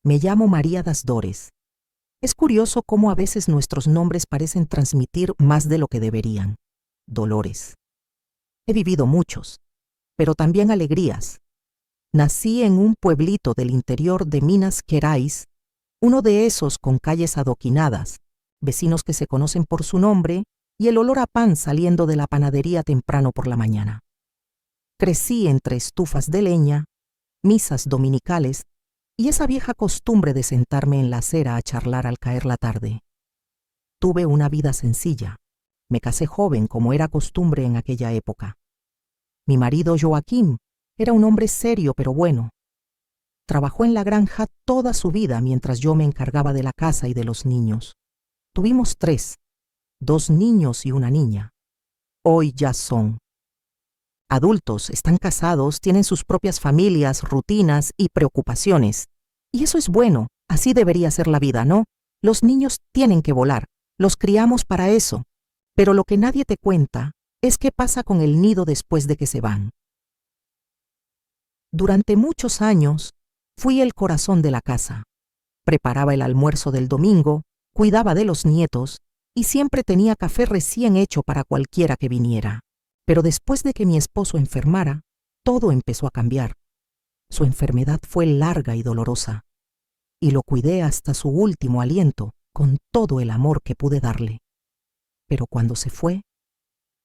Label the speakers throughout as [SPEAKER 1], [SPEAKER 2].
[SPEAKER 1] Me llamo María das Dores. Es curioso cómo a veces nuestros nombres parecen transmitir más de lo que deberían. Dolores. He vivido muchos, pero también alegrías. Nací en un pueblito del interior de Minas Gerais, uno de esos con calles adoquinadas, vecinos que se conocen por su nombre y el olor a pan saliendo de la panadería temprano por la mañana. Crecí entre estufas de leña, misas dominicales y esa vieja costumbre de sentarme en la acera a charlar al caer la tarde. Tuve una vida sencilla. Me casé joven como era costumbre en aquella época. Mi marido Joaquín era un hombre serio pero bueno. Trabajó en la granja toda su vida mientras yo me encargaba de la casa y de los niños. Tuvimos 3, 2 niños y una niña. Hoy ya son adultos, están casados, tienen sus propias familias, rutinas y preocupaciones. Y eso es bueno, así debería ser la vida, ¿no? Los niños tienen que volar, los criamos para eso. Pero lo que nadie te cuenta es qué pasa con el nido después de que se van. Durante muchos años, fui el corazón de la casa. Preparaba el almuerzo del domingo, cuidaba de los nietos y siempre tenía café recién hecho para cualquiera que viniera. Pero después de que mi esposo enfermara, todo empezó a cambiar. Su enfermedad fue larga y dolorosa, y lo cuidé hasta su último aliento con todo el amor que pude darle. Pero cuando se fue,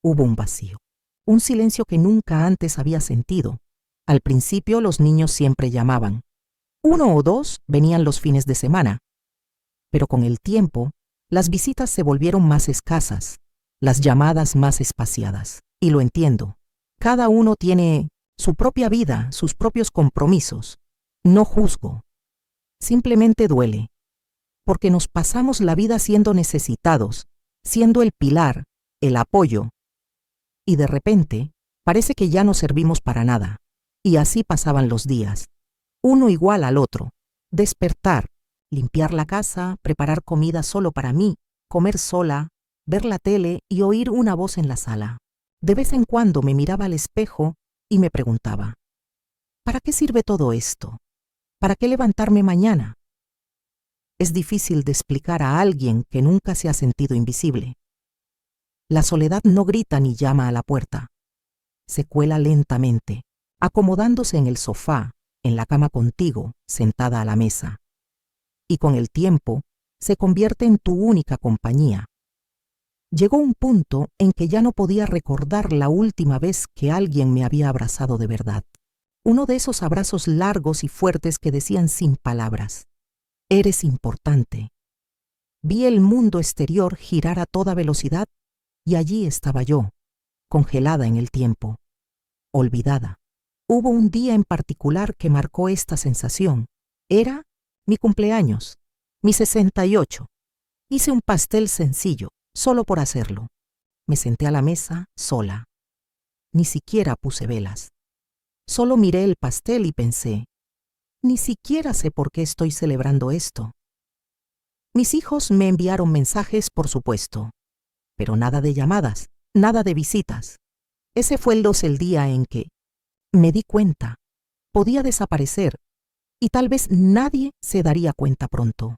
[SPEAKER 1] hubo un vacío, un silencio que nunca antes había sentido. Al principio los niños siempre llamaban. 1 o 2 venían los fines de semana. Pero con el tiempo, las visitas se volvieron más escasas, las llamadas más espaciadas. Y lo entiendo. Cada uno tiene su propia vida, sus propios compromisos. No juzgo. Simplemente duele. Porque nos pasamos la vida siendo necesitados, siendo el pilar, el apoyo. Y de repente, parece que ya no servimos para nada. Y así pasaban los días. Uno igual al otro. Despertar, limpiar la casa, preparar comida solo para mí, comer sola, ver la tele y oír una voz en la sala. De vez en cuando me miraba al espejo y me preguntaba, ¿para qué sirve todo esto? ¿Para qué levantarme mañana? Es difícil de explicar a alguien que nunca se ha sentido invisible. La soledad no grita ni llama a la puerta. Se cuela lentamente, acomodándose en el sofá, en la cama contigo, sentada a la mesa. Y con el tiempo, se convierte en tu única compañía. Llegó un punto en que ya no podía recordar la última vez que alguien me había abrazado de verdad. Uno de esos abrazos largos y fuertes que decían sin palabras, eres importante. Vi el mundo exterior girar a toda velocidad y allí estaba yo, congelada en el tiempo, olvidada. Hubo un día en particular que marcó esta sensación. Era mi cumpleaños, mi 68. Hice un pastel sencillo, solo por hacerlo. Me senté a la mesa sola. Ni siquiera puse velas. Solo miré el pastel y pensé, ni siquiera sé por qué estoy celebrando esto. Mis hijos me enviaron mensajes, por supuesto, pero nada de llamadas, nada de visitas. Ese fue el día en que me di cuenta, podía desaparecer y tal vez nadie se daría cuenta pronto.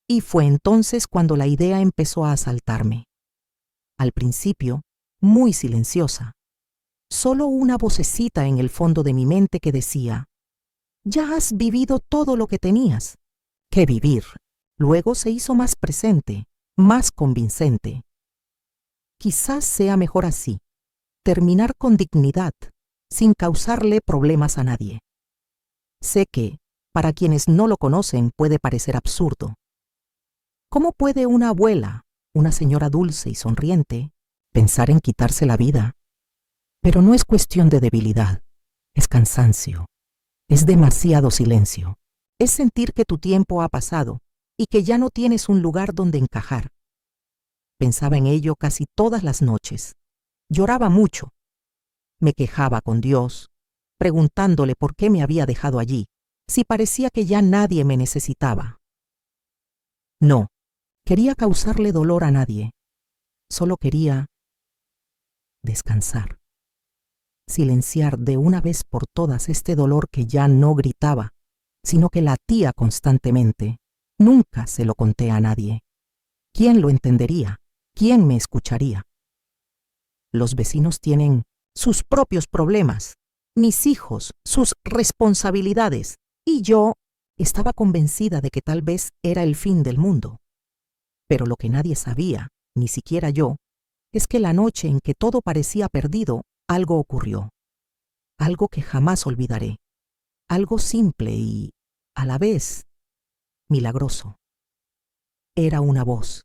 [SPEAKER 1] Y fue entonces cuando la idea empezó a asaltarme. Al principio, muy silenciosa. Solo una vocecita en el fondo de mi mente que decía, ya has vivido todo lo que tenías. ¿Qué vivir? Luego se hizo más presente, más convincente. Quizás sea mejor así, terminar con dignidad, sin causarle problemas a nadie. Sé que, para quienes no lo conocen, puede parecer absurdo. ¿Cómo puede una abuela, una señora dulce y sonriente, pensar en quitarse la vida? Pero no es cuestión de debilidad, es cansancio, es demasiado silencio, es sentir que tu tiempo ha pasado y que ya no tienes un lugar donde encajar. Pensaba en ello casi todas las noches. Lloraba mucho. Me quejaba con Dios, preguntándole por qué me había dejado allí, si parecía que ya nadie me necesitaba. No. Quería causarle dolor a nadie. Solo quería descansar. Silenciar de una vez por todas este dolor que ya no gritaba, sino que latía constantemente. Nunca se lo conté a nadie. ¿Quién lo entendería? ¿Quién me escucharía? Los vecinos tienen sus propios problemas, mis hijos, sus responsabilidades, y yo estaba convencida de que tal vez era el fin del mundo. Pero lo que nadie sabía, ni siquiera yo, es que la noche en que todo parecía perdido, algo ocurrió. Algo que jamás olvidaré. Algo simple y, a la vez, milagroso. Era una voz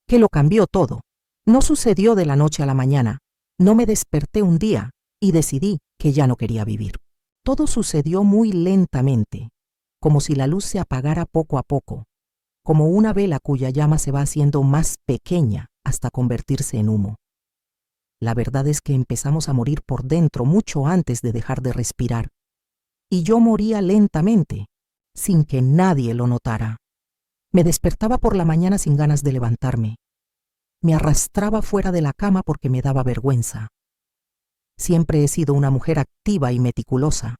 [SPEAKER 1] que lo cambió todo. No sucedió de la noche a la mañana. No me desperté un día y decidí que ya no quería vivir. Todo sucedió muy lentamente, como si la luz se apagara poco a poco, como una vela cuya llama se va haciendo más pequeña hasta convertirse en humo. La verdad es que empezamos a morir por dentro mucho antes de dejar de respirar. Y yo moría lentamente, sin que nadie lo notara. Me despertaba por la mañana sin ganas de levantarme. Me arrastraba fuera de la cama porque me daba vergüenza. Siempre he sido una mujer activa y meticulosa.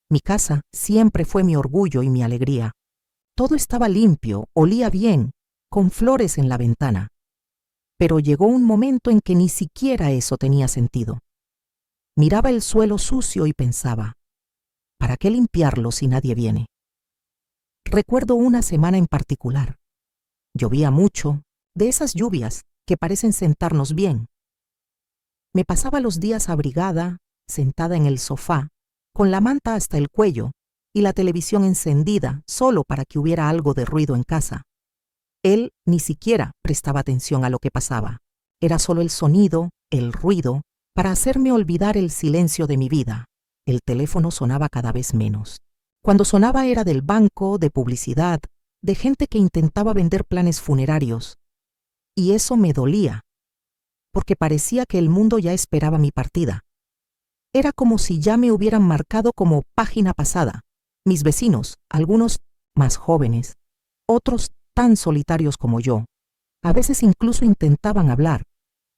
[SPEAKER 1] Mi casa siempre fue mi orgullo y mi alegría. Todo estaba limpio, olía bien, con flores en la ventana. Pero llegó un momento en que ni siquiera eso tenía sentido. Miraba el suelo sucio y pensaba, ¿para qué limpiarlo si nadie viene? Recuerdo una semana en particular. Llovía mucho, de esas lluvias que parecen sentarnos bien. Me pasaba los días abrigada, sentada en el sofá, con la manta hasta el cuello y la televisión encendida solo para que hubiera algo de ruido en casa. Él ni siquiera prestaba atención a lo que pasaba. Era solo el sonido, el ruido, para hacerme olvidar el silencio de mi vida. El teléfono sonaba cada vez menos. Cuando sonaba era del banco, de publicidad, de gente que intentaba vender planes funerarios. Y eso me dolía, porque parecía que el mundo ya esperaba mi partida. Era como si ya me hubieran marcado como página pasada. Mis vecinos, algunos más jóvenes, otros tan solitarios como yo, a veces incluso intentaban hablar,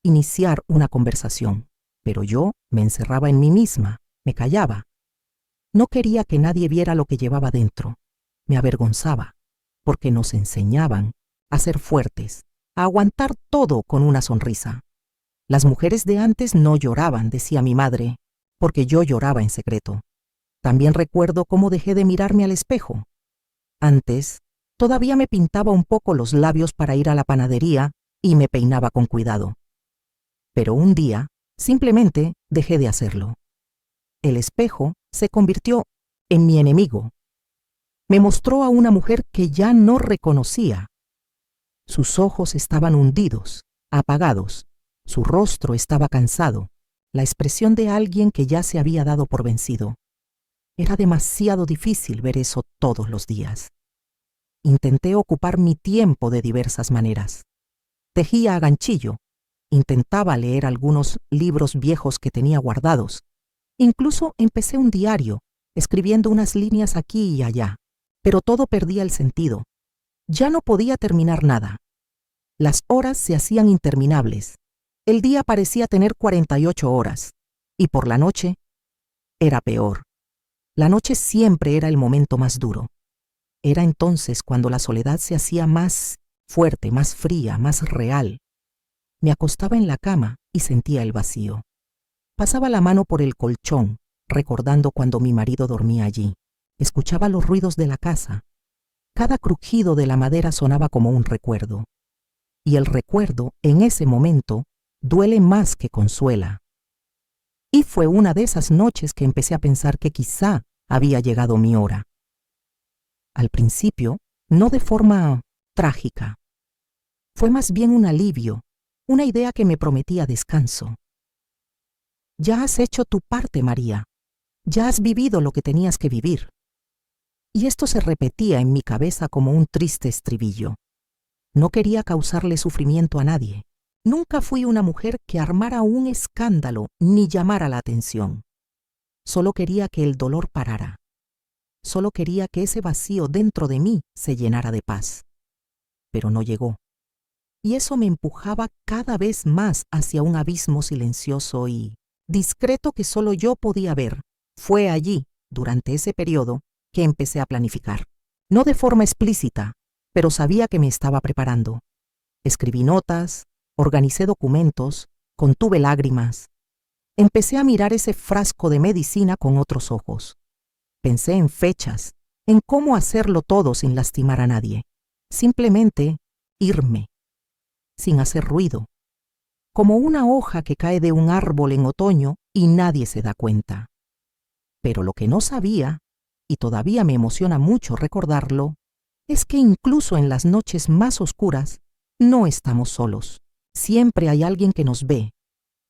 [SPEAKER 1] iniciar una conversación, pero yo me encerraba en mí misma, me callaba. No quería que nadie viera lo que llevaba dentro. Me avergonzaba, porque nos enseñaban a ser fuertes, a aguantar todo con una sonrisa. Las mujeres de antes no lloraban, decía mi madre, porque yo lloraba en secreto. También recuerdo cómo dejé de mirarme al espejo. Antes, todavía me pintaba un poco los labios para ir a la panadería y me peinaba con cuidado. Pero un día, simplemente dejé de hacerlo. El espejo se convirtió en mi enemigo. Me mostró a una mujer que ya no reconocía. Sus ojos estaban hundidos, apagados. Su rostro estaba cansado, la expresión de alguien que ya se había dado por vencido. Era demasiado difícil ver eso todos los días. Intenté ocupar mi tiempo de diversas maneras. Tejía a ganchillo, intentaba leer algunos libros viejos que tenía guardados. Incluso empecé un diario, escribiendo unas líneas aquí y allá, pero todo perdía el sentido. Ya no podía terminar nada. Las horas se hacían interminables. El día parecía tener 48 horas, y por la noche era peor. La noche siempre era el momento más duro. Era entonces cuando la soledad se hacía más fuerte, más fría, más real. Me acostaba en la cama y sentía el vacío. Pasaba la mano por el colchón, recordando cuando mi marido dormía allí. Escuchaba los ruidos de la casa. Cada crujido de la madera sonaba como un recuerdo. Y el recuerdo, en ese momento, duele más que consuela. Y fue una de esas noches que empecé a pensar que quizá había llegado mi hora. Al principio, no de forma trágica. Fue más bien un alivio, una idea que me prometía descanso. Ya has hecho tu parte, María. Ya has vivido lo que tenías que vivir. Y esto se repetía en mi cabeza como un triste estribillo. No quería causarle sufrimiento a nadie. Nunca fui una mujer que armara un escándalo ni llamara la atención. Solo quería que el dolor parara. Solo quería que ese vacío dentro de mí se llenara de paz. Pero no llegó. Y eso me empujaba cada vez más hacia un abismo silencioso y discreto que solo yo podía ver. Fue allí durante ese periodo, que empecé a planificar. No de forma explícita, pero sabía que me estaba preparando. Escribí notas, organicé documentos, contuve lágrimas. Empecé a mirar ese frasco de medicina con otros ojos. Pensé en fechas, en cómo hacerlo todo sin lastimar a nadie. Simplemente irme, sin hacer ruido, como una hoja que cae de un árbol en otoño y nadie se da cuenta. Pero lo que no sabía, y todavía me emociona mucho recordarlo, es que incluso en las noches más oscuras no estamos solos. Siempre hay alguien que nos ve,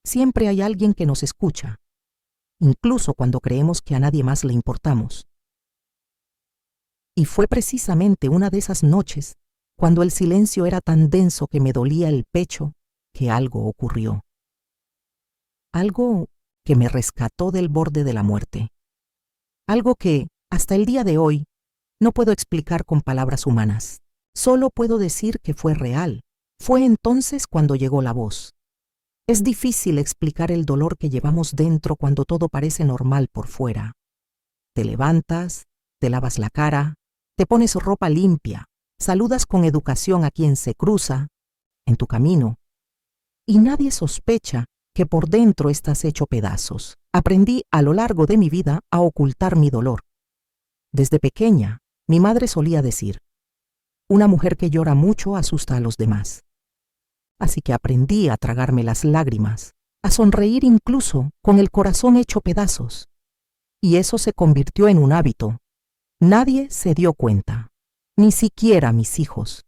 [SPEAKER 1] siempre hay alguien que nos escucha, incluso cuando creemos que a nadie más le importamos. Y fue precisamente una de esas noches, cuando el silencio era tan denso que me dolía el pecho, que algo ocurrió. Algo que me rescató del borde de la muerte. Algo que, hasta el día de hoy, no puedo explicar con palabras humanas. Solo puedo decir que fue real. Fue entonces cuando llegó la voz. Es difícil explicar el dolor que llevamos dentro cuando todo parece normal por fuera. Te levantas, te lavas la cara, te pones ropa limpia, saludas con educación a quien se cruza en tu camino, y nadie sospecha que por dentro estás hecho pedazos. Aprendí a lo largo de mi vida a ocultar mi dolor. Desde pequeña, mi madre solía decir, una mujer que llora mucho asusta a los demás. Así que aprendí a tragarme las lágrimas, a sonreír incluso con el corazón hecho pedazos. Y eso se convirtió en un hábito. Nadie se dio cuenta, ni siquiera mis hijos.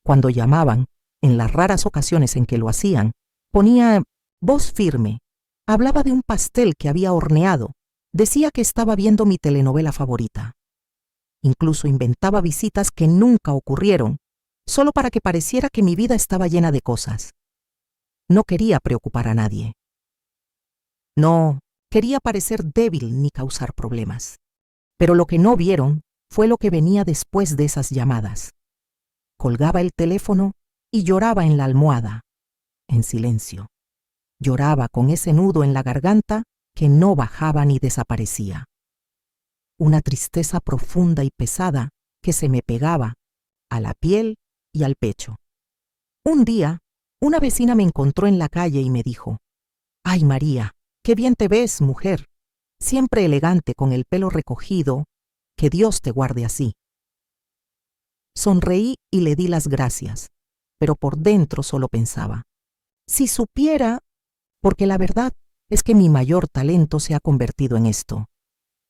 [SPEAKER 1] Cuando llamaban, en las raras ocasiones en que lo hacían, ponía voz firme, hablaba de un pastel que había horneado, decía que estaba viendo mi telenovela favorita. Incluso inventaba visitas que nunca ocurrieron, solo para que pareciera que mi vida estaba llena de cosas. No quería preocupar a nadie. No quería parecer débil ni causar problemas. Pero lo que no vieron fue lo que venía después de esas llamadas. Colgaba el teléfono y lloraba en la almohada, en silencio. Lloraba con ese nudo en la garganta que no bajaba ni desaparecía. Una tristeza profunda y pesada que se me pegaba a la piel y al pecho. Un día, una vecina me encontró en la calle y me dijo, «Ay, María, qué bien te ves, mujer, siempre elegante con el pelo recogido, que Dios te guarde así». Sonreí y le di las gracias, pero por dentro solo pensaba, si supiera, porque la verdad es que mi mayor talento se ha convertido en esto.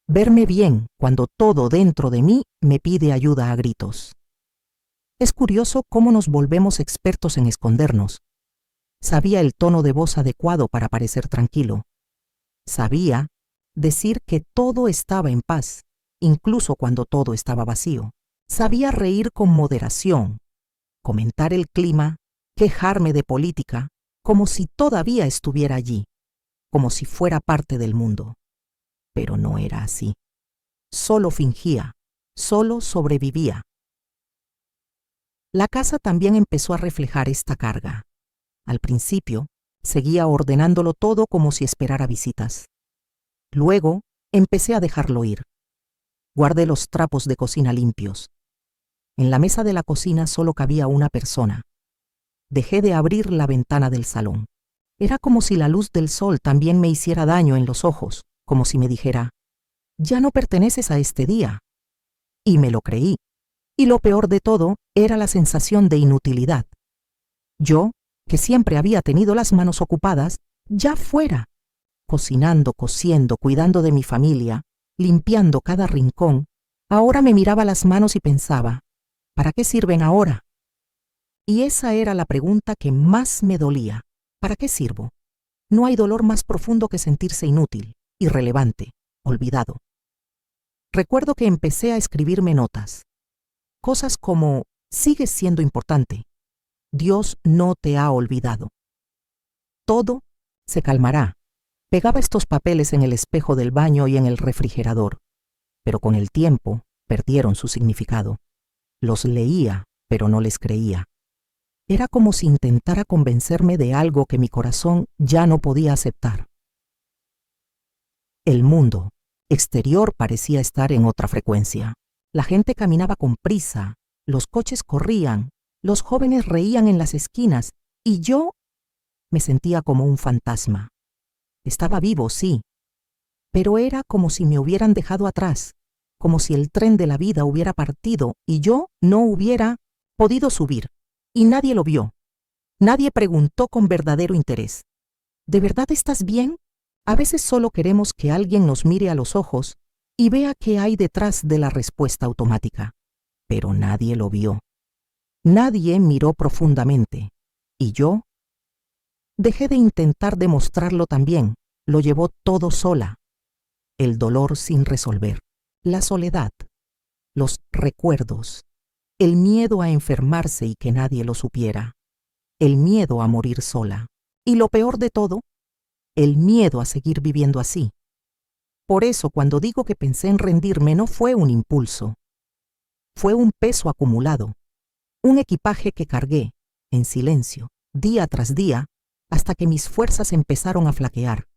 [SPEAKER 1] Verme bien cuando todo dentro de mí me pide ayuda a gritos. Es curioso cómo nos volvemos expertos en escondernos. Sabía el tono de voz adecuado para parecer tranquilo. Sabía decir que todo estaba en paz, incluso cuando todo estaba vacío. Sabía reír con moderación, comentar el clima, quejarme de política, como si todavía estuviera allí, como si fuera parte del mundo. Pero no era así. Solo fingía, solo sobrevivía. La casa también empezó a reflejar esta carga. Al principio, seguía ordenándolo todo como si esperara visitas. Luego, empecé a dejarlo ir. Guardé los trapos de cocina limpios. En la mesa de la cocina solo cabía una persona. Dejé de abrir la ventana del salón. Era como si la luz del sol también me hiciera daño en los ojos, como si me dijera, «Ya no perteneces a este día». Y me lo creí. Y lo peor de todo era la sensación de inutilidad. Yo, que siempre había tenido las manos ocupadas, ya fuera, cocinando, cosiendo, cuidando de mi familia, limpiando cada rincón, ahora me miraba las manos y pensaba, ¿para qué sirven ahora? Y esa era la pregunta que más me dolía. ¿Para qué sirvo? No hay dolor más profundo que sentirse inútil, irrelevante, olvidado. Recuerdo que empecé a escribirme notas. Cosas como, sigues siendo importante. Dios no te ha olvidado. Todo se calmará. Pegaba estos papeles en el espejo del baño y en el refrigerador, pero con el tiempo perdieron su significado. Los leía, pero no les creía. Era como si intentara convencerme de algo que mi corazón ya no podía aceptar. El mundo, exterior parecía estar en otra frecuencia. La gente caminaba con prisa, los coches corrían, los jóvenes reían en las esquinas y yo me sentía como un fantasma. Estaba vivo, sí, pero era como si me hubieran dejado atrás, como si el tren de la vida hubiera partido y yo no hubiera podido subir, y nadie lo vio. Nadie preguntó con verdadero interés: ¿de verdad estás bien? A veces solo queremos que alguien nos mire a los ojos y vea qué hay detrás de la respuesta automática. Pero nadie lo vio. Nadie miró profundamente. Y yo dejé de intentar demostrarlo también. Lo llevó todo sola. El dolor sin resolver, la soledad, los recuerdos, el miedo a enfermarse y que nadie lo supiera, el miedo a morir sola. Y lo peor de todo, el miedo a seguir viviendo así. Por eso, cuando digo que pensé en rendirme, no fue un impulso. Fue un peso acumulado, un equipaje que cargué, en silencio, día tras día, hasta que mis fuerzas empezaron a flaquear.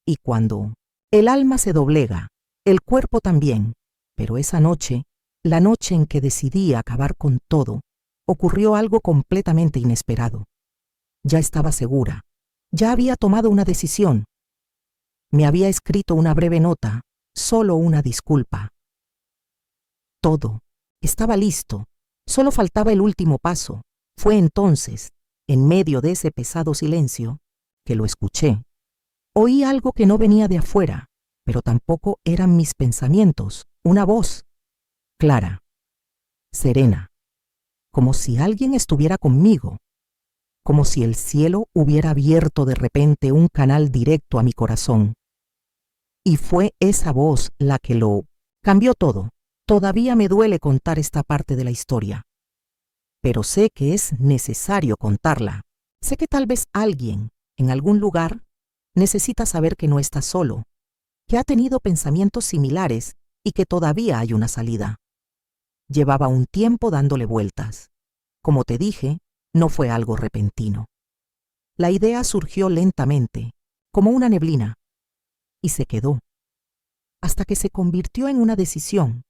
[SPEAKER 1] Y cuando el alma se doblega, el cuerpo también, pero esa noche, la noche en que decidí acabar con todo, ocurrió algo completamente inesperado. Ya estaba segura. Ya había tomado una decisión. Me había escrito una breve nota, solo una disculpa. Todo estaba listo, solo faltaba el último paso. Fue entonces, en medio de ese pesado silencio, que lo escuché. Oí algo que no venía de afuera, pero tampoco eran mis pensamientos, una voz, clara, serena, como si alguien estuviera conmigo. Como si el cielo hubiera abierto de repente un canal directo a mi corazón. Y fue esa voz la que lo cambió todo. Todavía me duele contar esta parte de la historia, pero sé que es necesario contarla. Sé que tal vez alguien, en algún lugar, necesita saber que no está solo, que ha tenido pensamientos similares y que todavía hay una salida. Llevaba un tiempo dándole vueltas. Como te dije, no fue algo repentino. La idea surgió lentamente, como una neblina, y se quedó, hasta que se convirtió en una decisión.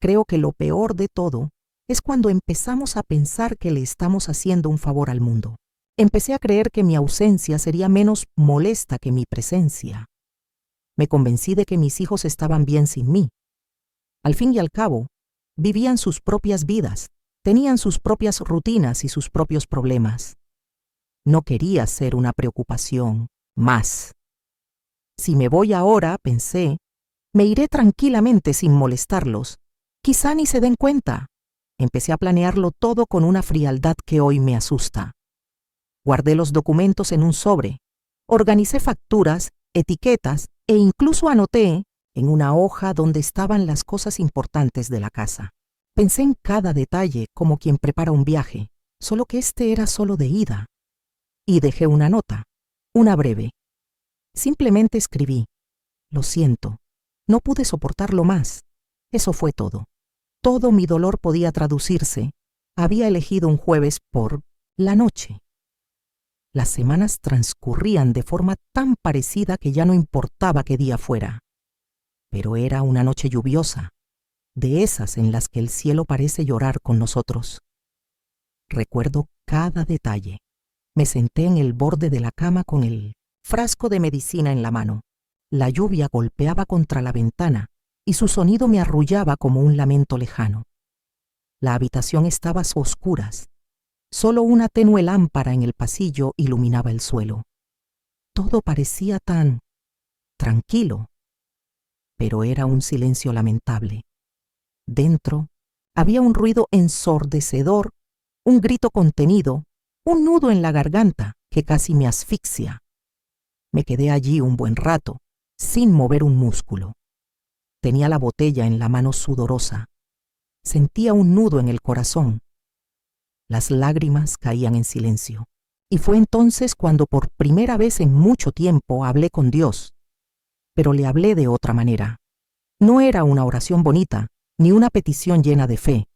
[SPEAKER 1] Creo que lo peor de todo es cuando empezamos a pensar que le estamos haciendo un favor al mundo. Empecé a creer que mi ausencia sería menos molesta que mi presencia. Me convencí de que mis hijos estaban bien sin mí. Al fin y al cabo, vivían sus propias vidas. Tenían sus propias rutinas y sus propios problemas. No quería ser una preocupación más. Si me voy ahora, pensé, me iré tranquilamente sin molestarlos. Quizá ni se den cuenta. Empecé a planearlo todo con una frialdad que hoy me asusta. Guardé los documentos en un sobre, organicé facturas, etiquetas e incluso anoté en una hoja donde estaban las cosas importantes de la casa. Pensé en cada detalle como quien prepara un viaje, solo que este era solo de ida. Y dejé una nota, una breve. Simplemente escribí: lo siento, no pude soportarlo más. Eso fue todo. Todo mi dolor podía traducirse. Había elegido un jueves por la noche. Las semanas transcurrían de forma tan parecida que ya no importaba qué día fuera. Pero era una noche lluviosa, de esas en las que el cielo parece llorar con nosotros. Recuerdo cada detalle. Me senté en el borde de la cama con el frasco de medicina en la mano. La lluvia golpeaba contra la ventana y su sonido me arrullaba como un lamento lejano. La habitación estaba a oscuras. Solo una tenue lámpara en el pasillo iluminaba el suelo. Todo parecía tan tranquilo, pero era un silencio lamentable. Dentro había un ruido ensordecedor, un grito contenido, un nudo en la garganta que casi me asfixia. Me quedé allí un buen rato, sin mover un músculo. Tenía la botella en la mano sudorosa. Sentía un nudo en el corazón. Las lágrimas caían en silencio. Y fue entonces cuando por primera vez en mucho tiempo hablé con Dios. Pero le hablé de otra manera. No era una oración bonita, ni una petición llena de fe.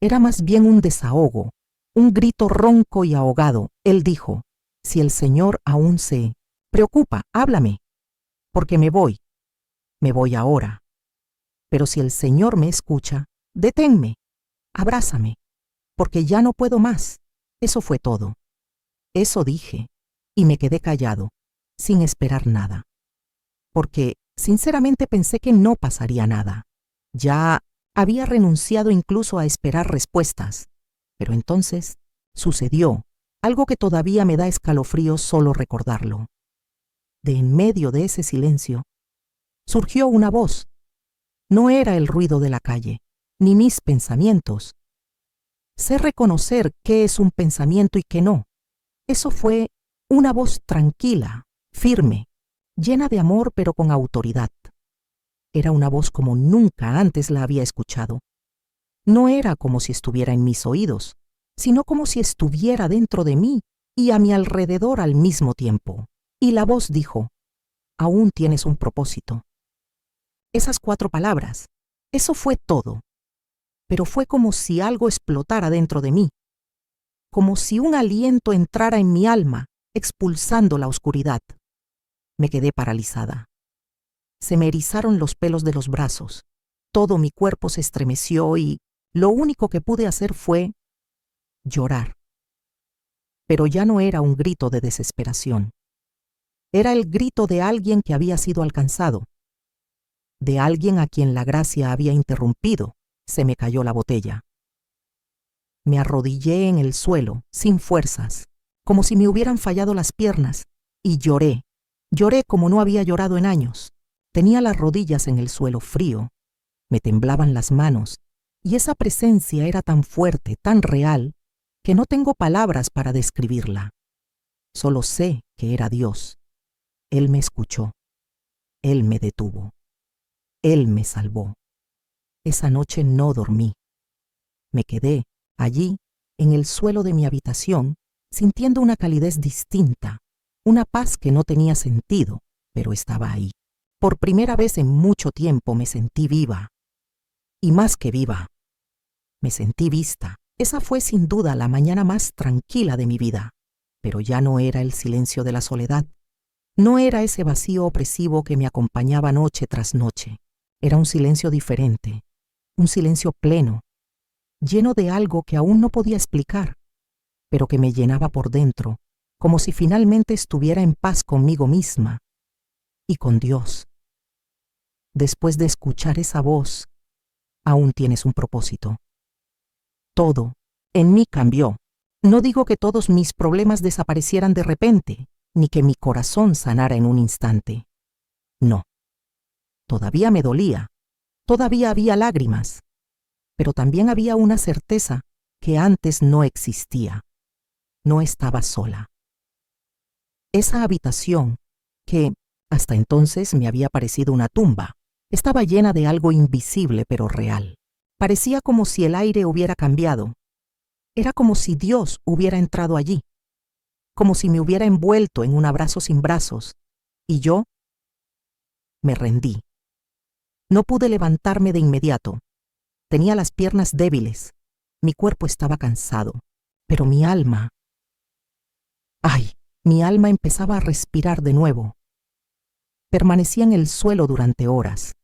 [SPEAKER 1] Era más bien un desahogo, un grito ronco y ahogado. Él dijo: si el Señor aún se preocupa, háblame, porque me voy. Me voy ahora. Pero si el Señor me escucha, deténme, abrázame, porque ya no puedo más. Eso fue todo. Eso dije, y me quedé callado, sin esperar nada. Porque, sinceramente, pensé que no pasaría nada. Ya había renunciado incluso a esperar respuestas. Pero entonces sucedió algo que todavía me da escalofríos solo recordarlo. De en medio de ese silencio, surgió una voz. No era el ruido de la calle, ni mis pensamientos. Sé reconocer qué es un pensamiento y qué no. Eso fue una voz tranquila, firme, llena de amor pero con autoridad. Era una voz como nunca antes la había escuchado. No era como si estuviera en mis oídos, sino como si estuviera dentro de mí y a mi alrededor al mismo tiempo. Y la voz dijo: aún tienes un propósito. Esas 4 palabras, eso fue todo. Pero fue como si algo explotara dentro de mí, como si un aliento entrara en mi alma, expulsando la oscuridad. Me quedé paralizada. Se me erizaron los pelos de los brazos, todo mi cuerpo se estremeció y lo único que pude hacer fue llorar. Pero ya no era un grito de desesperación. Era el grito de alguien que había sido alcanzado, de alguien a quien la gracia había interrumpido. Se me cayó la botella. Me arrodillé en el suelo, sin fuerzas, como si me hubieran fallado las piernas, y lloré. Lloré como no había llorado en años. Tenía las rodillas en el suelo frío, me temblaban las manos, y esa presencia era tan fuerte, tan real, que no tengo palabras para describirla. Solo sé que era Dios. Él me escuchó. Él me detuvo. Él me salvó. Esa noche no dormí. Me quedé allí, en el suelo de mi habitación, sintiendo una calidez distinta, una paz que no tenía sentido, pero estaba ahí. Por primera vez en mucho tiempo me sentí viva. Y más que viva, me sentí vista. Esa fue sin duda la mañana más tranquila de mi vida. Pero ya no era el silencio de la soledad. No era ese vacío opresivo que me acompañaba noche tras noche. Era un silencio diferente, un silencio pleno, lleno de algo que aún no podía explicar, pero que me llenaba por dentro, como si finalmente estuviera en paz conmigo misma y con Dios. Después de escuchar esa voz, aún tienes un propósito. Todo en mí cambió. No digo que todos mis problemas desaparecieran de repente, ni que mi corazón sanara en un instante. No. Todavía me dolía, todavía había lágrimas, pero también había una certeza que antes no existía. No estaba sola. Esa habitación, que hasta entonces me había parecido una tumba, estaba llena de algo invisible pero real. Parecía como si el aire hubiera cambiado. Era como si Dios hubiera entrado allí, como si me hubiera envuelto en un abrazo sin brazos, y yo me rendí. No pude levantarme de inmediato. Tenía las piernas débiles, mi cuerpo estaba cansado, pero mi alma... ¡Ay! Mi alma empezaba a respirar de nuevo. Permanecía en el suelo durante horas,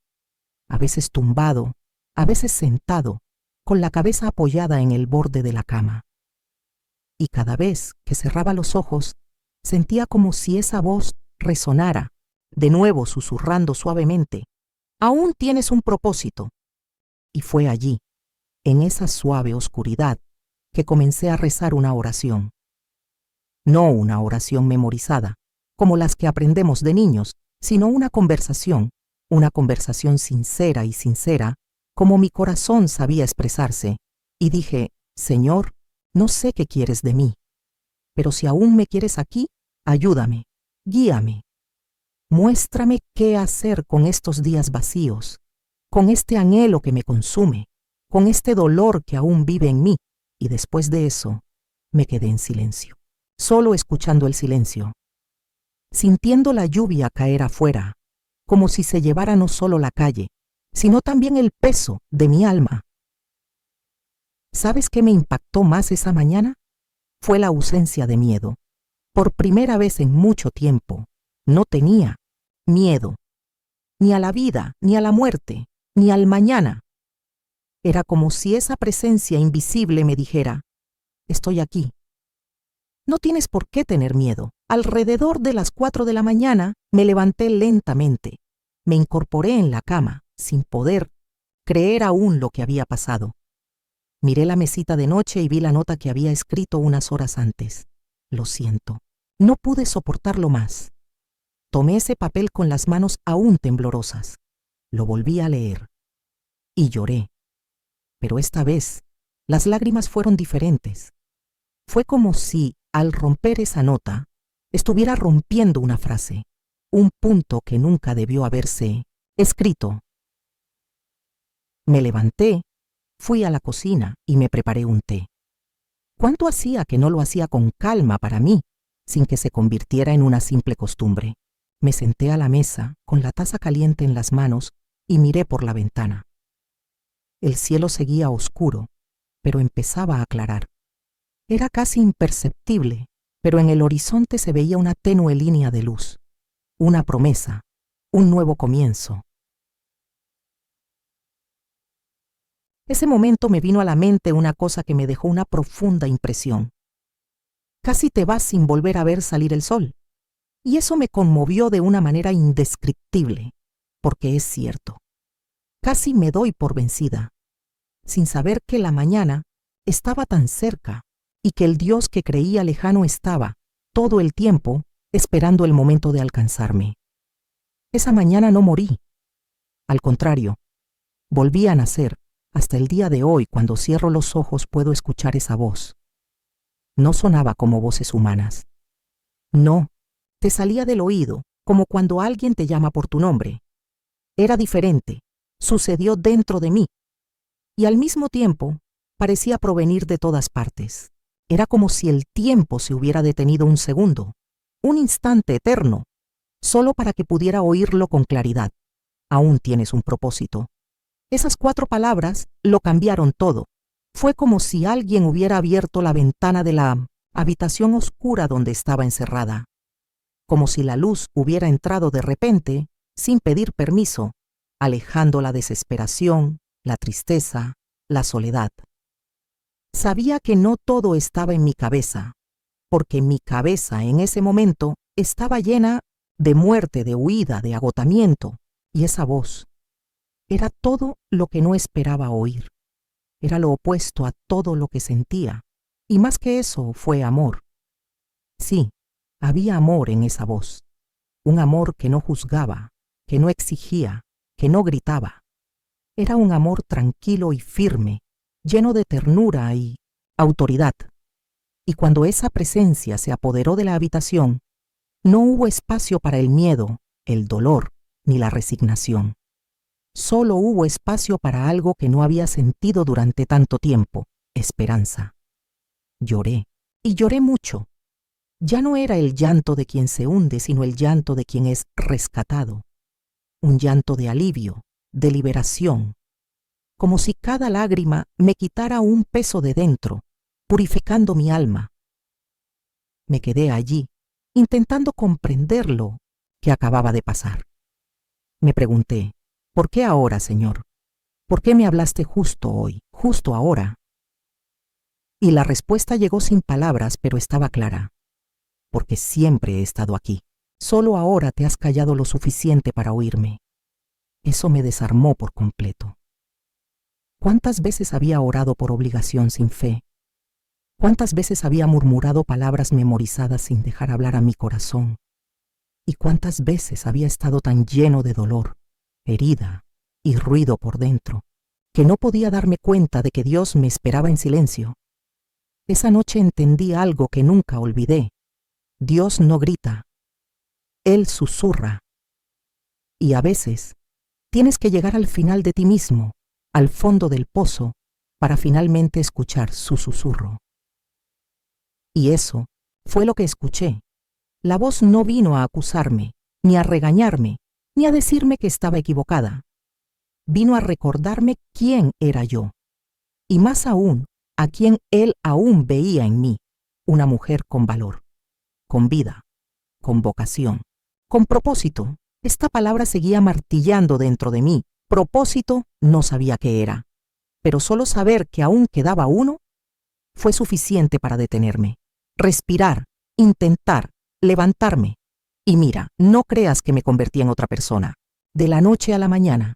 [SPEAKER 1] a veces tumbado, a veces sentado, con la cabeza apoyada en el borde de la cama. Y cada vez que cerraba los ojos, sentía como si esa voz resonara, de nuevo susurrando suavemente: aún tienes un propósito. Y fue allí, en esa suave oscuridad, que comencé a rezar una oración. No una oración memorizada, como las que aprendemos de niños, sino una conversación sincera y sincera, como mi corazón sabía expresarse. Y dije: Señor, no sé qué quieres de mí, pero si aún me quieres aquí, ayúdame, guíame. Muéstrame qué hacer con estos días vacíos, con este anhelo que me consume, con este dolor que aún vive en mí. Y después de eso, me quedé en silencio, solo escuchando el silencio, sintiendo la lluvia caer afuera, como si se llevara no solo la calle, sino también el peso de mi alma. ¿Sabes qué me impactó más esa mañana? Fue la ausencia de miedo. Por primera vez en mucho tiempo, no tenía miedo. ni a la vida, ni a la muerte, ni al mañana. Era como si esa presencia invisible me dijera: estoy aquí. No tienes por qué tener miedo. Alrededor de las 4 de la mañana me levanté lentamente. Me incorporé en la cama, sin poder creer aún lo que había pasado. Miré la mesita de noche y vi la nota que había escrito unas horas antes. Lo siento. No pude soportarlo más. Tomé ese papel con las manos aún temblorosas. Lo volví a leer. Y lloré. Pero esta vez, las lágrimas fueron diferentes. Fue como si, al romper esa nota, estuviera rompiendo una frase, un punto que nunca debió haberse escrito. Me levanté, fui a la cocina y me preparé un té. ¿Cuánto hacía que no lo hacía con calma para mí, sin que se convirtiera en una simple costumbre? Me senté a la mesa, con la taza caliente en las manos, y miré por la ventana. El cielo seguía oscuro, pero empezaba a aclarar. Era casi imperceptible, pero en el horizonte se veía una tenue línea de luz, una promesa, un nuevo comienzo. Ese momento me vino a la mente una cosa que me dejó una profunda impresión. Casi te vas sin volver a ver salir el sol. Y eso me conmovió de una manera indescriptible, porque es cierto. Casi me doy por vencida, sin saber que la mañana estaba tan cerca y que el Dios que creía lejano estaba, todo el tiempo, esperando el momento de alcanzarme. Esa mañana no morí. Al contrario, volví a nacer. Hasta el día de hoy, cuando cierro los ojos, puedo escuchar esa voz. No sonaba como voces humanas. No, te salía del oído, como cuando alguien te llama por tu nombre. Era diferente, sucedió dentro de mí. Y al mismo tiempo, parecía provenir de todas partes. Era como si el tiempo se hubiera detenido un segundo, un instante eterno, solo para que pudiera oírlo con claridad. Aún tienes un propósito. Esas 4 palabras lo cambiaron todo. Fue como si alguien hubiera abierto la ventana de la habitación oscura donde estaba encerrada. Como si la luz hubiera entrado de repente, sin pedir permiso, alejando la desesperación, la tristeza, la soledad. Sabía que no todo estaba en mi cabeza, porque mi cabeza en ese momento estaba llena de muerte, de huida, de agotamiento, y esa voz era todo lo que no esperaba oír. Era lo opuesto a todo lo que sentía, y más que eso fue amor. Sí, había amor en esa voz, un amor que no juzgaba, que no exigía, que no gritaba. Era un amor tranquilo y firme, lleno de ternura y autoridad. Y cuando esa presencia se apoderó de la habitación, no hubo espacio para el miedo, el dolor, ni la resignación. Solo hubo espacio para algo que no había sentido durante tanto tiempo: esperanza. Lloré, y lloré mucho. Ya no era el llanto de quien se hunde, sino el llanto de quien es rescatado. Un llanto de alivio, de liberación, como si cada lágrima me quitara un peso de dentro, purificando mi alma. Me quedé allí, intentando comprender lo que acababa de pasar. Me pregunté: ¿por qué ahora, Señor? ¿Por qué me hablaste justo hoy, justo ahora? Y la respuesta llegó sin palabras, pero estaba clara. Porque siempre he estado aquí. Solo ahora te has callado lo suficiente para oírme. Eso me desarmó por completo. ¿Cuántas veces había orado por obligación sin fe? ¿Cuántas veces había murmurado palabras memorizadas sin dejar hablar a mi corazón? ¿Y cuántas veces había estado tan lleno de dolor, herida y ruido por dentro, que no podía darme cuenta de que Dios me esperaba en silencio? Esa noche entendí algo que nunca olvidé. Dios no grita, Él susurra. Y a veces tienes que llegar al final de ti mismo, al fondo del pozo, para finalmente escuchar su susurro. Y eso fue lo que escuché. La voz no vino a acusarme, ni a regañarme, ni a decirme que estaba equivocada. Vino a recordarme quién era yo, y más aún, a quién Él aún veía en mí: una mujer con valor, con vida, con vocación, con propósito. Esta palabra seguía martillando dentro de mí. Propósito no sabía qué era, pero solo saber que aún quedaba uno fue suficiente para detenerme, respirar, intentar, levantarme. Y mira, no creas que me convertí en otra persona, de la noche a la mañana.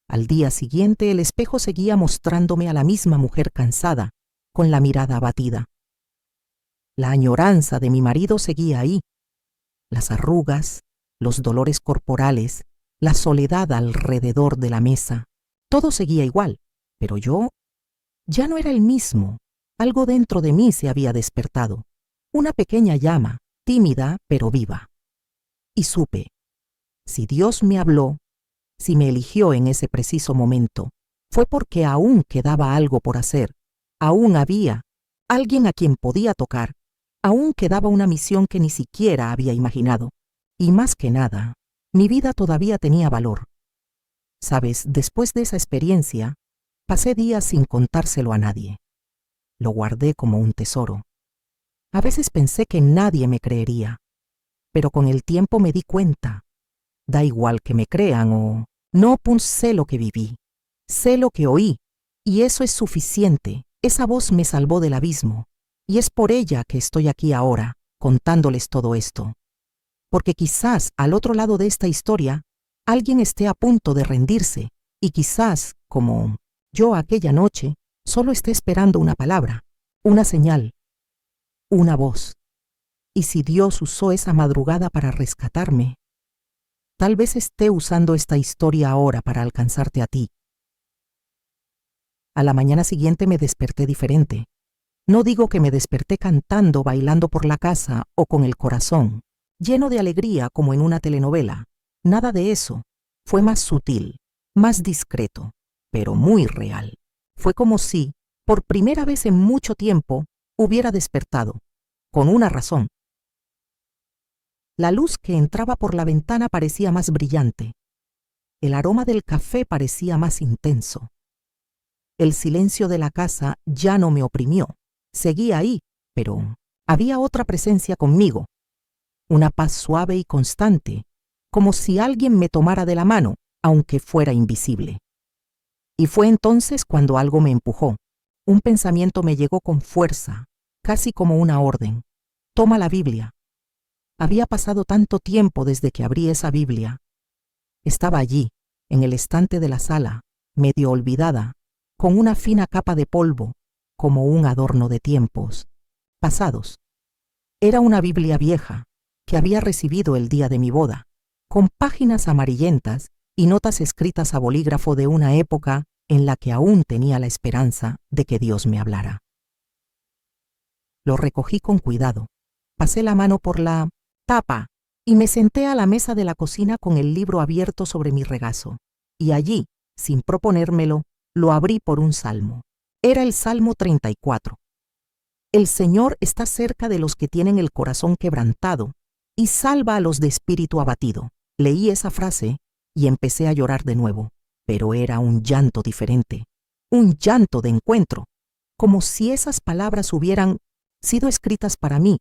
[SPEAKER 1] Al día siguiente el espejo seguía mostrándome a la misma mujer cansada, con la mirada abatida. La añoranza de mi marido seguía ahí. Las arrugas, los dolores corporales, la soledad alrededor de la mesa. Todo seguía igual, pero yo ya no era el mismo. Algo dentro de mí se había despertado. Una pequeña llama, tímida pero viva. Y supe, si Dios me habló, si me eligió en ese preciso momento, fue porque aún quedaba algo por hacer. Aún había alguien a quien podía tocar. Aún quedaba una misión que ni siquiera había imaginado. Y más que nada, mi vida todavía tenía valor. Sabes, después de esa experiencia, pasé días sin contárselo a nadie. Lo guardé como un tesoro. A veces pensé que nadie me creería, pero con el tiempo me di cuenta. Da igual que me crean o no, sé lo que viví, sé lo que oí, y eso es suficiente. Esa voz me salvó del abismo, y es por ella que estoy aquí ahora, contándoles todo esto. Porque quizás al otro lado de esta historia, alguien esté a punto de rendirse, y quizás, como yo aquella noche, solo esté esperando una palabra, una señal, una voz. Y si Dios usó esa madrugada para rescatarme, tal vez esté usando esta historia ahora para alcanzarte a ti. A la mañana siguiente me desperté diferente. No digo que me desperté cantando, bailando por la casa o con el corazón lleno de alegría como en una telenovela. Nada de eso. Fue más sutil, más discreto, pero muy real. Fue como si, por primera vez en mucho tiempo, hubiera despertado, con una razón. La luz que entraba por la ventana parecía más brillante. El aroma del café parecía más intenso. El silencio de la casa ya no me oprimió. Seguía ahí, pero había otra presencia conmigo. Una paz suave y constante, como si alguien me tomara de la mano, aunque fuera invisible. Y fue entonces cuando algo me empujó. Un pensamiento me llegó con fuerza, casi como una orden. Toma la Biblia. Había pasado tanto tiempo desde que abrí esa Biblia. Estaba allí, en el estante de la sala, medio olvidada, con una fina capa de polvo, como un adorno de tiempos pasados. Era una Biblia vieja, que había recibido el día de mi boda, con páginas amarillentas y notas escritas a bolígrafo de una época en la que aún tenía la esperanza de que Dios me hablara. Lo recogí con cuidado, pasé la mano por la tapa y me senté a la mesa de la cocina con el libro abierto sobre mi regazo. Y allí, sin proponérmelo, lo abrí por un salmo. Era el Salmo 34. El Señor está cerca de los que tienen el corazón quebrantado y salva a los de espíritu abatido. Leí esa frase y empecé a llorar de nuevo, pero era un llanto diferente, un llanto de encuentro, como si esas palabras hubieran sido escritas para mí,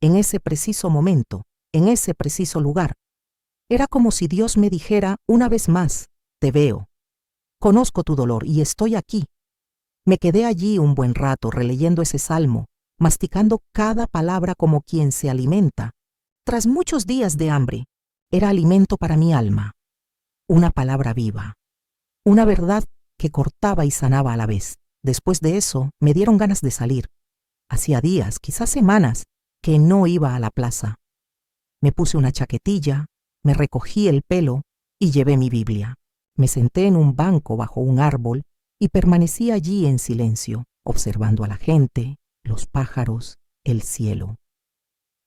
[SPEAKER 1] en ese preciso momento, en ese preciso lugar. Era como si Dios me dijera una vez más, te veo, conozco tu dolor y estoy aquí. Me quedé allí un buen rato releyendo ese salmo, masticando cada palabra como quien se alimenta. Tras muchos días de hambre, era alimento para mi alma. Una palabra viva, una verdad que cortaba y sanaba a la vez. Después de eso, me dieron ganas de salir. Hacía días, quizás semanas, que no iba a la plaza. Me puse una chaquetilla, me recogí el pelo y llevé mi Biblia. Me senté en un banco bajo un árbol y permanecí allí en silencio, observando a la gente, los pájaros, el cielo.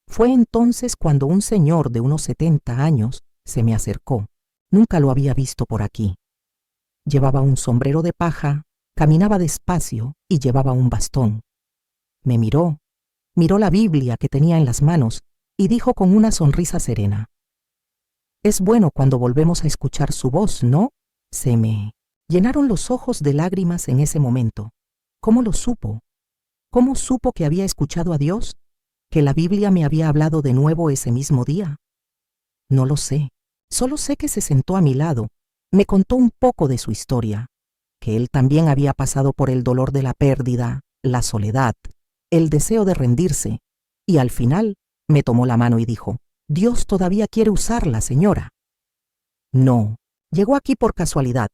[SPEAKER 1] Fue entonces cuando un señor de unos 70 años se me acercó. Nunca lo había visto por aquí. Llevaba un sombrero de paja, caminaba despacio y llevaba un bastón. Me miró la Biblia que tenía en las manos y dijo con una sonrisa serena: «Es bueno cuando volvemos a escuchar su voz, ¿no?» Se me llenaron los ojos de lágrimas en ese momento. ¿Cómo lo supo? ¿Cómo supo que había escuchado a Dios? ¿Que la Biblia me había hablado de nuevo ese mismo día? No lo sé, Solo sé que se sentó a mi lado, me contó un poco de su historia, que él también había pasado por el dolor de la pérdida, la soledad, el deseo de rendirse, y al final me tomó la mano y dijo: «Dios todavía quiere usarla, señora». No, llegó aquí por casualidad.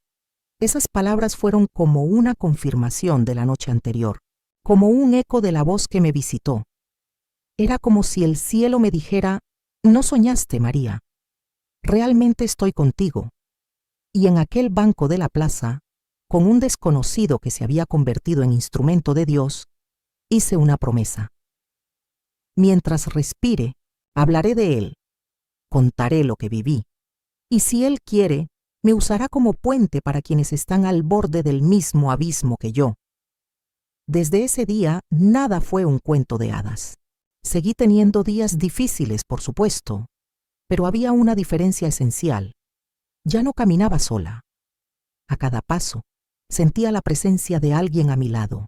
[SPEAKER 1] Esas palabras fueron como una confirmación de la noche anterior, como un eco de la voz que me visitó. Era como si el cielo me dijera: «No soñaste, María. Realmente estoy contigo». Y en aquel banco de la plaza, con un desconocido que se había convertido en instrumento de Dios, hice una promesa. Mientras respire, hablaré de Él, contaré lo que viví, y si Él quiere, me usará como puente para quienes están al borde del mismo abismo que yo. Desde ese día, nada fue un cuento de hadas. Seguí teniendo días difíciles, por supuesto, pero había una diferencia esencial. Ya no caminaba sola. A cada paso, sentía la presencia de alguien a mi lado.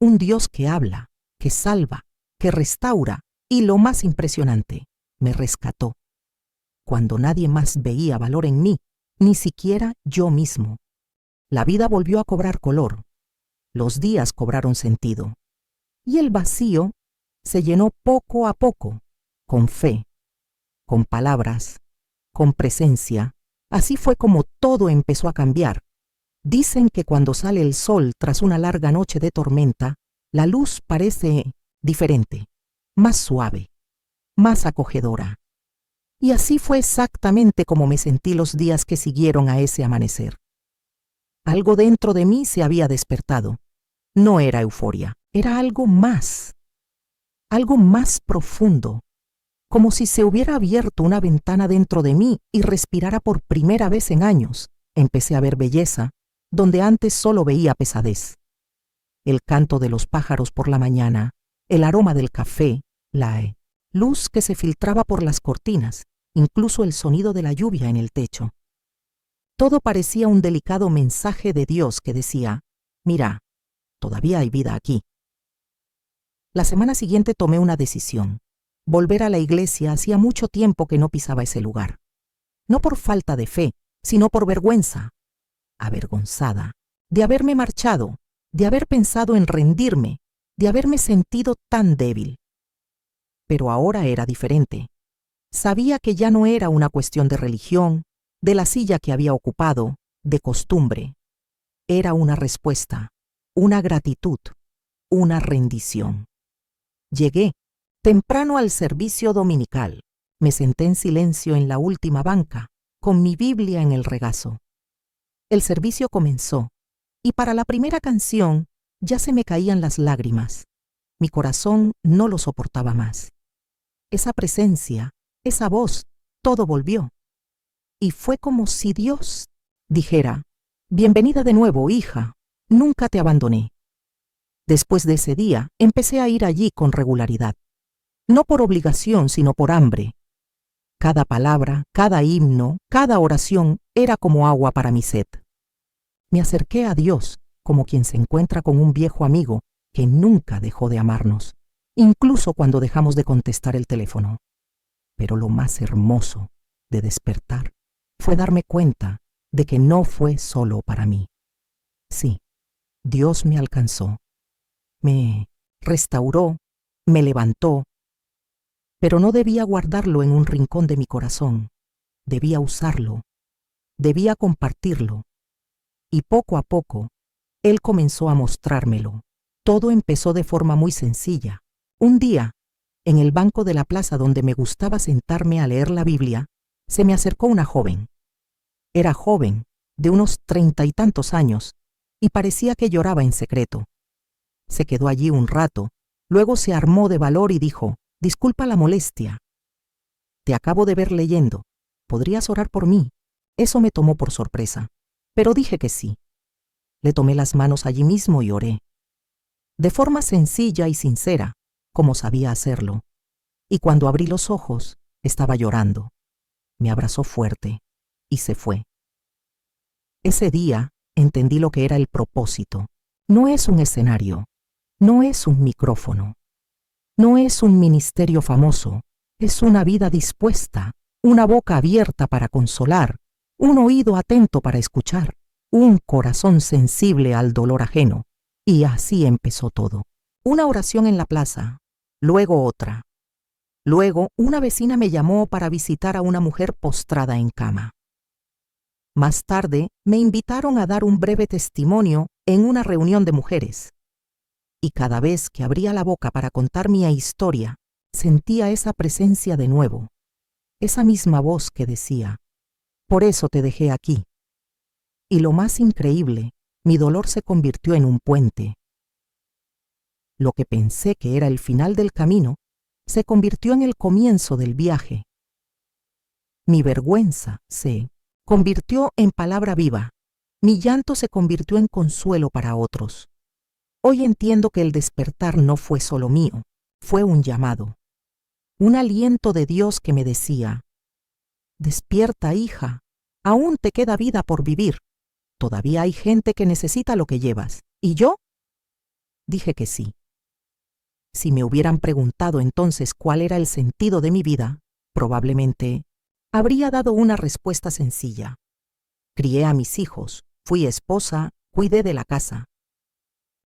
[SPEAKER 1] Un Dios que habla, que salva, que restaura y, lo más impresionante, me rescató. Cuando nadie más veía valor en mí, ni siquiera yo mismo. La vida volvió a cobrar color. Los días cobraron sentido. Y el vacío se llenó poco a poco, con fe, con palabras, con presencia. Así fue como todo empezó a cambiar. Dicen que cuando sale el sol tras una larga noche de tormenta, la luz parece diferente, más suave, más acogedora. Y así fue exactamente como me sentí los días que siguieron a ese amanecer. Algo dentro de mí se había despertado. No era euforia, era algo más profundo, como si se hubiera abierto una ventana dentro de mí y respirara por primera vez en años. Empecé a ver belleza donde antes solo veía pesadez. El canto de los pájaros por la mañana, el aroma del café, la luz que se filtraba por las cortinas, incluso el sonido de la lluvia en el techo. Todo parecía un delicado mensaje de Dios que decía: «Mira, todavía hay vida aquí». La semana siguiente tomé una decisión. Volver a la iglesia. Hacía mucho tiempo que no pisaba ese lugar. No por falta de fe, sino por vergüenza. Avergonzada de haberme marchado, de haber pensado en rendirme, de haberme sentido tan débil. Pero ahora era diferente. Sabía que ya no era una cuestión de religión, de la silla que había ocupado, de costumbre. Era una respuesta, una gratitud, una rendición. Llegué temprano al servicio dominical. Me senté en silencio en la última banca, con mi Biblia en el regazo. El servicio comenzó, y para la primera canción ya se me caían las lágrimas. Mi corazón no lo soportaba más. Esa presencia, esa voz, todo volvió. Y fue como si Dios dijera: «Bienvenida de nuevo, hija, nunca te abandoné». Después de ese día, empecé a ir allí con regularidad. No por obligación, sino por hambre. Cada palabra, cada himno, cada oración era como agua para mi sed. Me acerqué a Dios como quien se encuentra con un viejo amigo que nunca dejó de amarnos, incluso cuando dejamos de contestar el teléfono. Pero lo más hermoso de despertar fue darme cuenta de que no fue solo para mí. Sí, Dios me alcanzó, me restauró, me levantó, pero no debía guardarlo en un rincón de mi corazón. Debía usarlo, debía compartirlo. Y poco a poco, Él comenzó a mostrármelo. Todo empezó de forma muy sencilla. Un día, en el banco de la plaza donde me gustaba sentarme a leer la Biblia, se me acercó una joven. Era joven, de unos 30 y tantos años, y parecía que lloraba en secreto. Se quedó allí un rato, luego se armó de valor y dijo: «Disculpa la molestia. Te acabo de ver leyendo. ¿Podrías orar por mí?». Eso me tomó por sorpresa, pero dije que sí. Le tomé las manos allí mismo y oré. De forma sencilla y sincera, como sabía hacerlo. Y cuando abrí los ojos, estaba llorando. Me abrazó fuerte y se fue. Ese día entendí lo que era el propósito. No es un escenario, no es un micrófono, no es un ministerio famoso, es una vida dispuesta, una boca abierta para consolar, un oído atento para escuchar, un corazón sensible al dolor ajeno. Y así empezó todo. Una oración en la plaza, luego otra. Luego, una vecina me llamó para visitar a una mujer postrada en cama. Más tarde, me invitaron a dar un breve testimonio en una reunión de mujeres. Y cada vez que abría la boca para contar mi historia, sentía esa presencia de nuevo, esa misma voz que decía, «Por eso te dejé aquí». Y lo más increíble, mi dolor se convirtió en un puente. Lo que pensé que era el final del camino, se convirtió en el comienzo del viaje. Mi vergüenza se convirtió en palabra viva. Mi llanto se convirtió en consuelo para otros. Hoy entiendo que el despertar no fue solo mío, fue un llamado. Un aliento de Dios que me decía, «Despierta, hija, aún te queda vida por vivir. Todavía hay gente que necesita lo que llevas». ¿Y yo? Dije que sí. Si me hubieran preguntado entonces cuál era el sentido de mi vida, probablemente habría dado una respuesta sencilla. Crié a mis hijos, fui esposa, cuidé de la casa.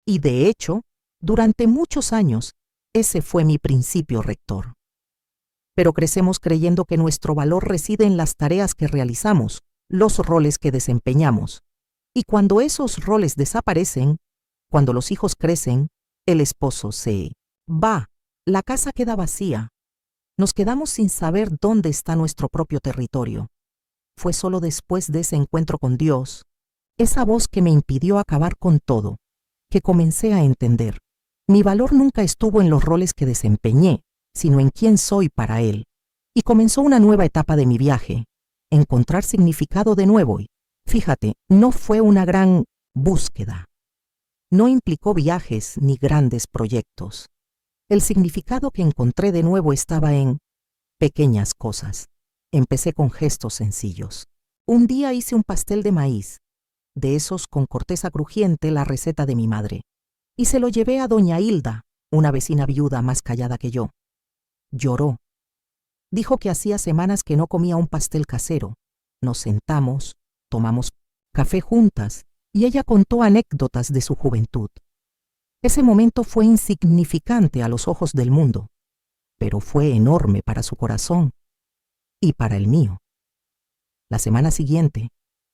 [SPEAKER 1] Y de hecho, durante muchos años, ese fue mi principio rector. Pero crecemos creyendo que nuestro valor reside en las tareas que realizamos, los roles que desempeñamos. Y cuando esos roles desaparecen, cuando los hijos crecen, el esposo se va, la casa queda vacía. Nos quedamos sin saber dónde está nuestro propio territorio. Fue solo después de ese encuentro con Dios, esa voz que me impidió acabar con todo, que comencé a entender. Mi valor nunca estuvo en los roles que desempeñé, sino en quién soy para Él. Y comenzó una nueva etapa de mi viaje, encontrar significado de nuevo. Y, fíjate, no fue una gran búsqueda. No implicó viajes ni grandes proyectos. El significado que encontré de nuevo estaba en pequeñas cosas. Empecé con gestos sencillos. Un día hice un pastel de maíz, de esos con corteza crujiente, la receta de mi madre, y se lo llevé a doña Hilda, una vecina viuda más callada que yo. Lloró. Dijo que hacía semanas que no comía un pastel casero. Nos sentamos, tomamos café juntas, y ella contó anécdotas de su juventud. Ese momento fue insignificante a los ojos del mundo, pero fue enorme para su corazón y para el mío. La semana siguiente,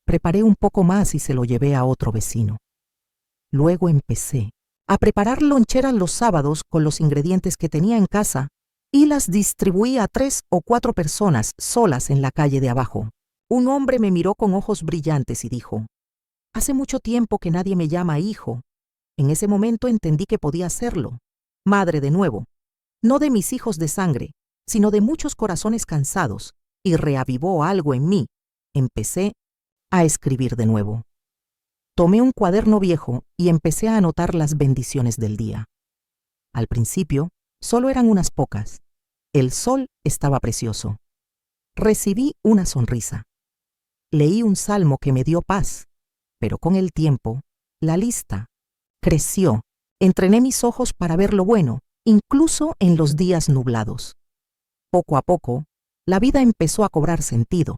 [SPEAKER 1] preparé un poco más y se lo llevé a otro vecino. Luego empecé a preparar loncheras los sábados con los ingredientes que tenía en casa y las distribuí a 3 o 4 personas solas en la calle de abajo. Un hombre me miró con ojos brillantes y dijo, «Hace mucho tiempo que nadie me llama hijo». En ese momento entendí que podía hacerlo. Madre de nuevo, no de mis hijos de sangre, sino de muchos corazones cansados, y reavivó algo en mí. Empecé a escribir de nuevo. Tomé un cuaderno viejo y empecé a anotar las bendiciones del día. Al principio, solo eran unas pocas. El sol estaba precioso. Recibí una sonrisa. Leí un salmo que me dio paz, pero con el tiempo, la lista creció. Entrené mis ojos para ver lo bueno, incluso en los días nublados. Poco a poco, la vida empezó a cobrar sentido.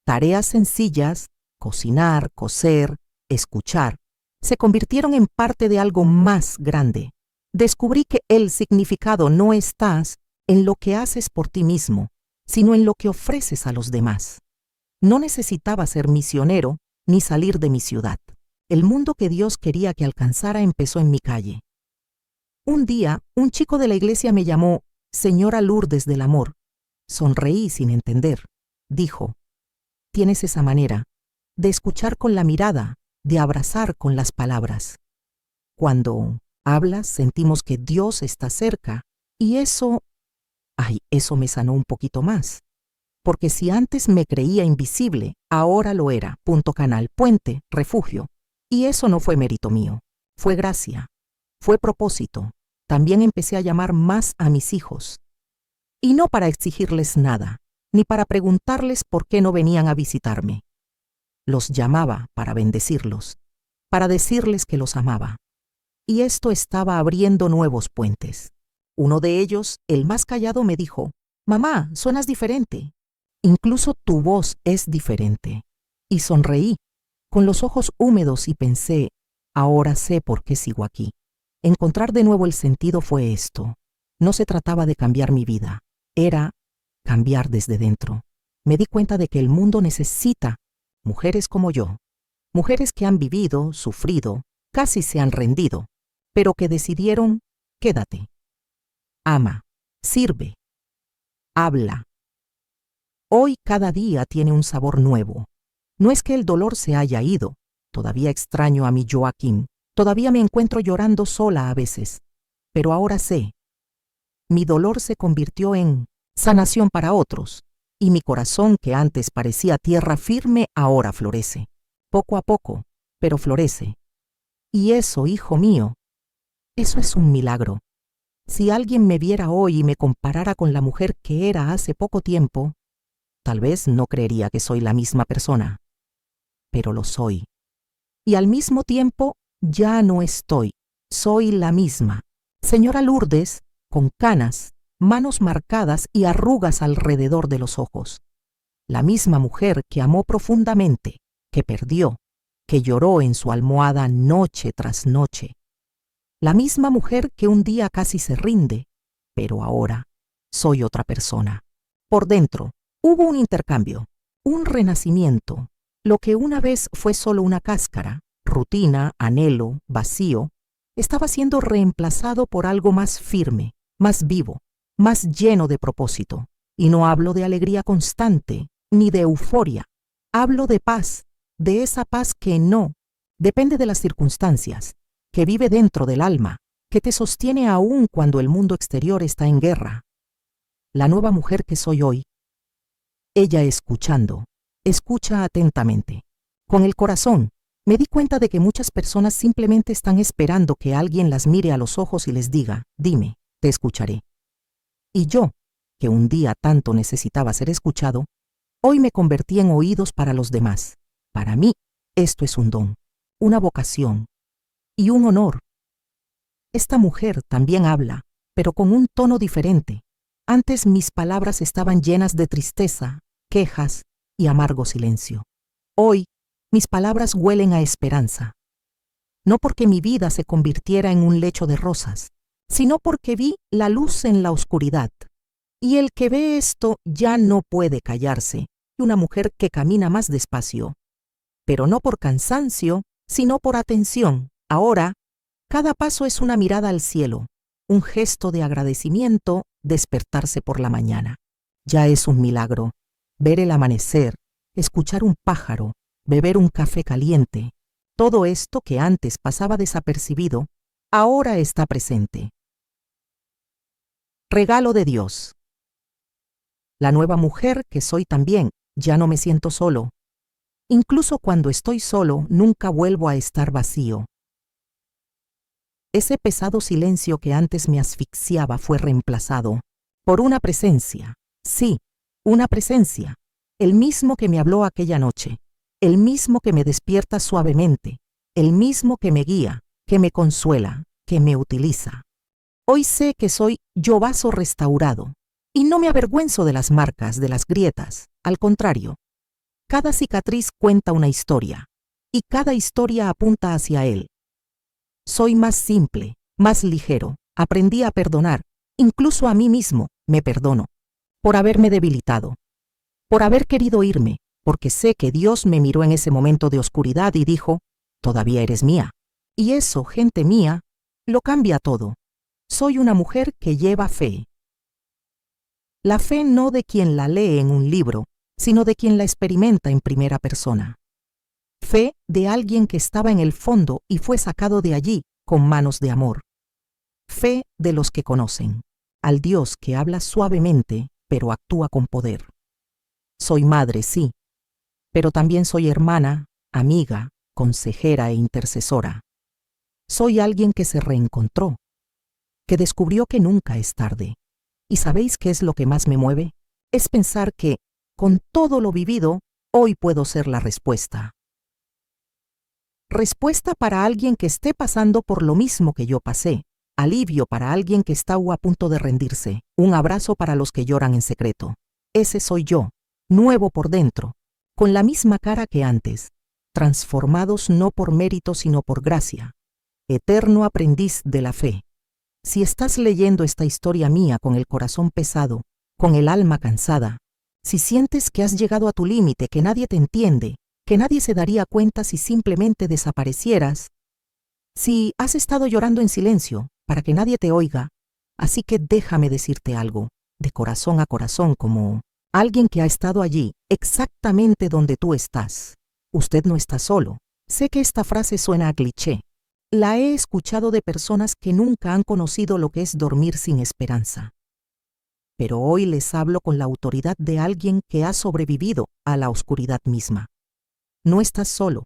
[SPEAKER 1] Tareas sencillas, cocinar, coser, escuchar, se convirtieron en parte de algo más grande. Descubrí que el significado no está en lo que haces por ti mismo, sino en lo que ofreces a los demás. No necesitaba ser misionero ni salir de mi ciudad. El mundo que Dios quería que alcanzara empezó en mi calle. Un día, un chico de la iglesia me llamó Señora Lourdes del Amor. Sonreí sin entender. Dijo, «Tienes esa manera de escuchar con la mirada, de abrazar con las palabras. Cuando hablas, sentimos que Dios está cerca, y eso me sanó un poquito más. Porque si antes me creía invisible, ahora lo era. Canal, puente, refugio. Y eso no fue mérito mío, fue gracia, fue propósito. También empecé a llamar más a mis hijos. Y no para exigirles nada, ni para preguntarles por qué no venían a visitarme. Los llamaba para bendecirlos, para decirles que los amaba. Y esto estaba abriendo nuevos puentes. Uno de ellos, el más callado, me dijo, «Mamá, suenas diferente». Incluso tu voz es diferente. Y sonreí, con los ojos húmedos, y pensé, ahora sé por qué sigo aquí. Encontrar de nuevo el sentido fue esto. No se trataba de cambiar mi vida, era cambiar desde dentro. Me di cuenta de que el mundo necesita mujeres como yo, mujeres que han vivido, sufrido, casi se han rendido, pero que decidieron, quédate, ama, sirve, habla. Hoy cada día tiene un sabor nuevo. No es que el dolor se haya ido, todavía extraño a mi Joaquín, todavía me encuentro llorando sola a veces, pero ahora sé, mi dolor se convirtió en sanación para otros, y mi corazón, que antes parecía tierra firme, ahora florece. Poco a poco, pero florece. Y eso, hijo mío, eso es un milagro. Si alguien me viera hoy y me comparara con la mujer que era hace poco tiempo, tal vez no creería que soy la misma persona, pero lo soy. Y al mismo tiempo, ya no estoy, soy la misma. Señora Lourdes, con canas, manos marcadas y arrugas alrededor de los ojos. La misma mujer que amó profundamente, que perdió, que lloró en su almohada noche tras noche. La misma mujer que un día casi se rinde, pero ahora soy otra persona. Por dentro, hubo un intercambio, un renacimiento. Lo que una vez fue solo una cáscara, rutina, anhelo, vacío, estaba siendo reemplazado por algo más firme, más vivo, más lleno de propósito. Y no hablo de alegría constante, ni de euforia. Hablo de paz, de esa paz que no depende de las circunstancias, que vive dentro del alma, que te sostiene aún cuando el mundo exterior está en guerra. La nueva mujer que soy hoy, ella escuchando, escucha atentamente. Con el corazón, me di cuenta de que muchas personas simplemente están esperando que alguien las mire a los ojos y les diga, dime, te escucharé. Y yo, que un día tanto necesitaba ser escuchado, hoy me convertí en oídos para los demás. Para mí, esto es un don, una vocación y un honor. Esta mujer también habla, pero con un tono diferente. Antes mis palabras estaban llenas de tristeza, quejas y amargo silencio. Hoy, mis palabras huelen a esperanza. No porque mi vida se convirtiera en un lecho de rosas, sino porque vi la luz en la oscuridad. Y el que ve esto ya no puede callarse. Una mujer que camina más despacio, pero no por cansancio, sino por atención. Ahora, cada paso es una mirada al cielo, un gesto de agradecimiento, despertarse por la mañana. Ya es un milagro. Ver el amanecer, escuchar un pájaro, beber un café caliente. Todo esto que antes pasaba desapercibido, ahora está presente. Regalo de Dios. La nueva mujer que soy también, ya no me siento solo. Incluso cuando estoy solo, nunca vuelvo a estar vacío. Ese pesado silencio que antes me asfixiaba fue reemplazado por una presencia. Sí, una presencia. El mismo que me habló aquella noche. El mismo que me despierta suavemente. El mismo que me guía, que me consuela, que me utiliza. Hoy sé que soy yo vaso restaurado. Y no me avergüenzo de las marcas, de las grietas. Al contrario, cada cicatriz cuenta una historia, y cada historia apunta hacia él. Soy más simple, más ligero, aprendí a perdonar, incluso a mí mismo me perdono, por haberme debilitado, por haber querido irme, porque sé que Dios me miró en ese momento de oscuridad y dijo, todavía eres mía. Y eso, gente mía, lo cambia todo. Soy una mujer que lleva fe. La fe no de quien la lee en un libro, sino de quien la experimenta en primera persona. Fe de alguien que estaba en el fondo y fue sacado de allí con manos de amor. Fe de los que conocen, al Dios que habla suavemente, pero actúa con poder. Soy madre, sí, pero también soy hermana, amiga, consejera e intercesora. Soy alguien que se reencontró, que descubrió que nunca es tarde. ¿Y sabéis qué es lo que más me mueve? Es pensar que, con todo lo vivido, hoy puedo ser la respuesta. Respuesta para alguien que esté pasando por lo mismo que yo pasé. Alivio para alguien que está a punto de rendirse. Un abrazo para los que lloran en secreto. Ese soy yo. nuevo por dentro, con la misma cara que antes, transformados no por mérito sino por gracia, eterno aprendiz de la fe. Si estás leyendo esta historia mía con el corazón pesado, con el alma cansada, si sientes que has llegado a tu límite, que nadie te entiende, que nadie se daría cuenta si simplemente desaparecieras, si has estado llorando en silencio para que nadie te oiga, así que déjame decirte algo, de corazón a corazón, como alguien que ha estado allí, exactamente donde tú estás. Usted no está solo. Sé que esta frase suena a cliché. La he escuchado de personas que nunca han conocido lo que es dormir sin esperanza. Pero hoy les hablo con la autoridad de alguien que ha sobrevivido a la oscuridad misma. No estás solo,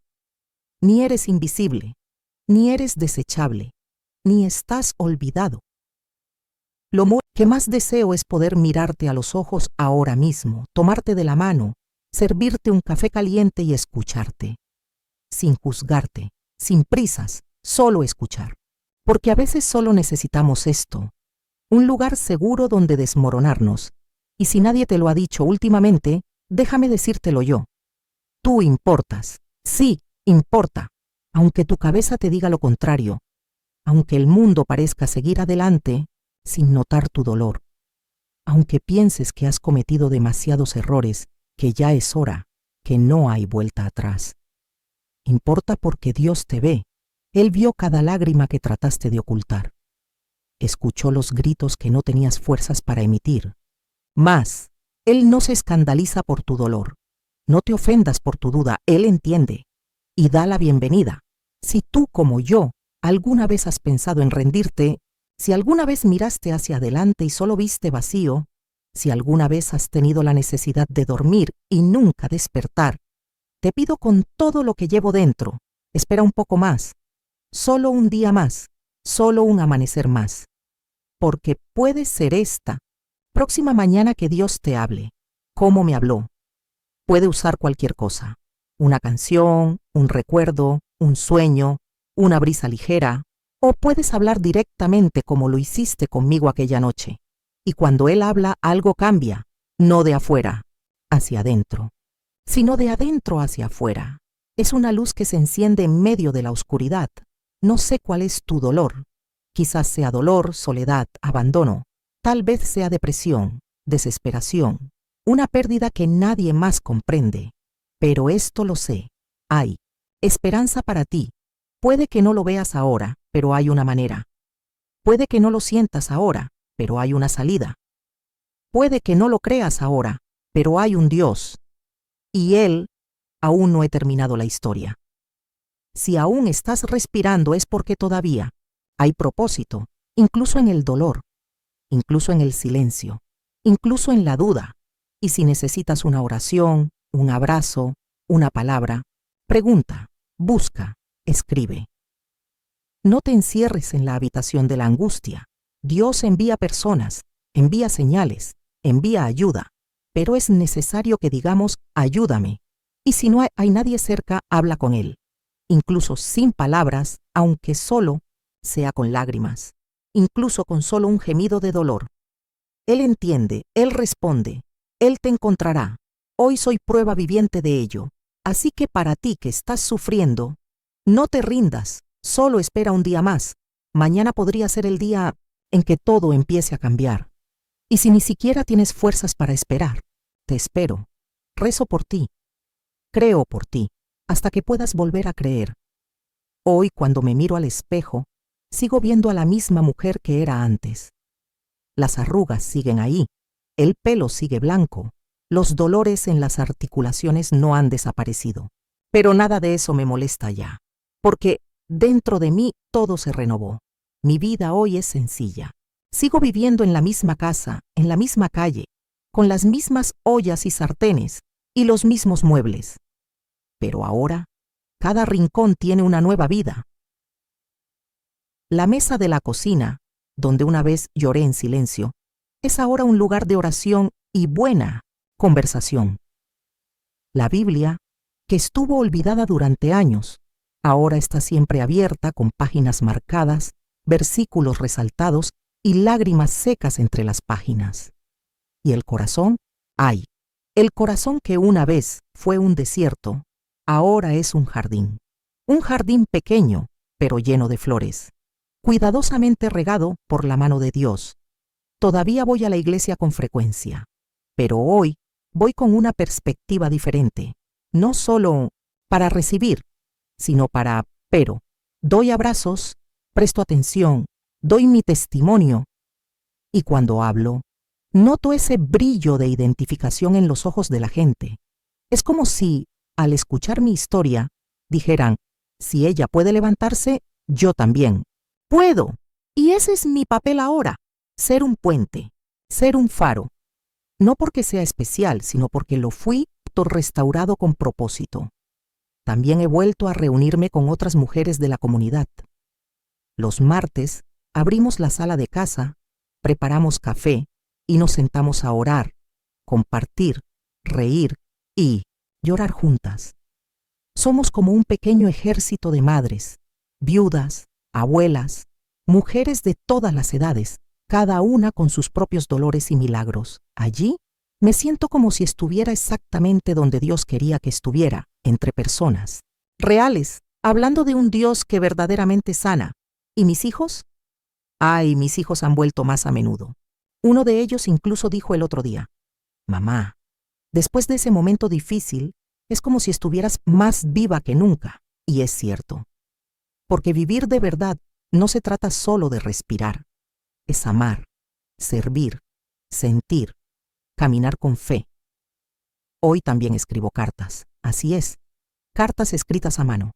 [SPEAKER 1] ni eres invisible, ni eres desechable, ni estás olvidado. Lo que más deseo es poder mirarte a los ojos ahora mismo, tomarte de la mano, servirte un café caliente y escucharte. Sin juzgarte, sin prisas, solo escuchar. Porque a veces solo necesitamos esto, un lugar seguro donde desmoronarnos. Y si nadie te lo ha dicho últimamente, déjame decírtelo yo. Tú importas. Sí, importa. Aunque tu cabeza te diga lo contrario, aunque el mundo parezca seguir adelante sin notar tu dolor, aunque pienses que has cometido demasiados errores, que ya es hora, que no hay vuelta atrás. Importa porque Dios te ve. Él vio cada lágrima que trataste de ocultar. Escuchó los gritos que no tenías fuerzas para emitir. Más, Él no se escandaliza por tu dolor. No te ofendas por tu duda, Él entiende. Y da la bienvenida. Si tú, como yo, alguna vez has pensado en rendirte, si alguna vez miraste hacia adelante y solo viste vacío, si alguna vez has tenido la necesidad de dormir y nunca despertar, te pido con todo lo que llevo dentro, espera un poco más, solo un día más, solo un amanecer más. Porque puede ser esta próxima mañana que Dios te hable, como me habló. Puede usar cualquier cosa, una canción, un recuerdo, un sueño, una brisa ligera, o puedes hablar directamente como lo hiciste conmigo aquella noche. Y cuando Él habla, algo cambia, no de afuera hacia adentro, sino de adentro hacia afuera. Es una luz que se enciende en medio de la oscuridad. No sé cuál es tu dolor. Quizás sea dolor, soledad, abandono. Tal vez sea depresión, desesperación, una pérdida que nadie más comprende. Pero esto lo sé. Hay esperanza para ti. Puede que no lo veas ahora, pero hay una manera. Puede que no lo sientas ahora, pero hay una salida. Puede que no lo creas ahora, pero hay un Dios. Y Él, aún no he terminado la historia. Si aún estás respirando es porque todavía hay propósito, incluso en el dolor, incluso en el silencio, incluso en la duda. Y si necesitas una oración, un abrazo, una palabra, pregunta, busca, escribe. No te encierres en la habitación de la angustia. Dios envía personas, envía señales, envía ayuda, pero es necesario que digamos, ayúdame. Y si no hay nadie cerca, habla con Él, incluso sin palabras, aunque solo sea con lágrimas, incluso con solo un gemido de dolor. Él entiende, Él responde, Él te encontrará. Hoy soy prueba viviente de ello. Así que para ti que estás sufriendo, no te rindas, solo espera un día más. Mañana podría ser el día en que todo empiece a cambiar. Y si ni siquiera tienes fuerzas para esperar, te espero. Rezo por ti. Creo por ti, hasta que puedas volver a creer. Hoy, cuando me miro al espejo, sigo viendo a la misma mujer que era antes. Las arrugas siguen ahí, el pelo sigue blanco, los dolores en las articulaciones no han desaparecido. Pero nada de eso me molesta ya, porque dentro de mí todo se renovó. Mi vida hoy es sencilla. Sigo viviendo en la misma casa, en la misma calle, con las mismas ollas y sartenes y los mismos muebles. Pero ahora, cada rincón tiene una nueva vida. La mesa de la cocina, donde una vez lloré en silencio, es ahora un lugar de oración y buena conversación. La Biblia, que estuvo olvidada durante años, ahora está siempre abierta con páginas marcadas, versículos resaltados y lágrimas secas entre las páginas. Y el corazón, ay, El corazón que una vez fue un desierto, ahora es un jardín. Un jardín pequeño, pero lleno de flores, cuidadosamente regado por la mano de Dios. Todavía voy a la iglesia con frecuencia, pero hoy voy con una perspectiva diferente, no solo para recibir, sino pero doy abrazos, presto atención, doy mi testimonio, y cuando hablo, noto ese brillo de identificación en los ojos de la gente. Es como si, al escuchar mi historia, dijeran, si ella puede levantarse, yo también. Puedo. Y ese es mi papel ahora, ser un puente, ser un faro. No porque sea especial, sino porque lo fui restaurado con propósito. También he vuelto a reunirme con otras mujeres de la comunidad. Los martes abrimos la sala de casa, preparamos café y nos sentamos a orar, compartir, reír y llorar juntas. Somos como un pequeño ejército de madres, viudas, abuelas, mujeres de todas las edades, cada una con sus propios dolores y milagros. Allí me siento como si estuviera exactamente donde Dios quería que estuviera, entre personas reales, hablando de un Dios que verdaderamente sana. ¿Y mis hijos? Ay, mis hijos han vuelto más a menudo. Uno de ellos incluso dijo el otro día, mamá, después de ese momento difícil, es como si estuvieras más viva que nunca. Y es cierto. Porque vivir de verdad no se trata solo de respirar. Es amar, servir, sentir, caminar con fe. Hoy también escribo cartas. Así es. Cartas escritas a mano.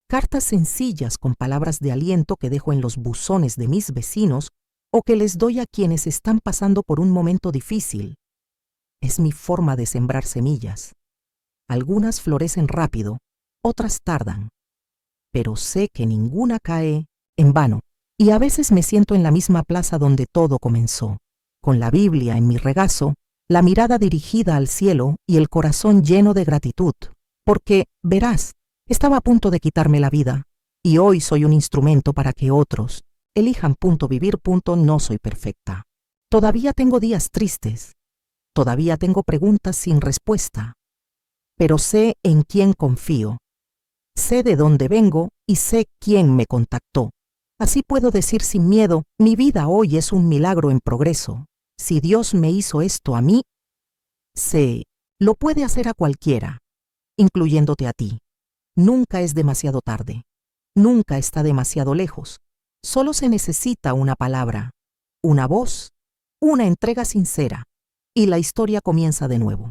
[SPEAKER 1] Cartas sencillas con palabras de aliento que dejo en los buzones de mis vecinos o que les doy a quienes están pasando por un momento difícil. Es mi forma de sembrar semillas. Algunas florecen rápido, otras tardan, pero sé que ninguna cae en vano, y a veces me siento en la misma plaza donde todo comenzó, con la Biblia en mi regazo, la mirada dirigida al cielo y el corazón lleno de gratitud, porque, verás, estaba a punto de quitarme la vida, y hoy soy un instrumento para que otros elijan vivir. No soy perfecta. Todavía tengo días tristes, todavía tengo preguntas sin respuesta, pero sé en quién confío, sé de dónde vengo y sé quién me contactó. Así puedo decir sin miedo, mi vida hoy es un milagro en progreso. Si Dios me hizo esto a mí, lo puede hacer a cualquiera, incluyéndote a ti. Nunca es demasiado tarde, nunca está demasiado lejos. Solo se necesita una palabra, una voz, una entrega sincera, y la historia comienza de nuevo.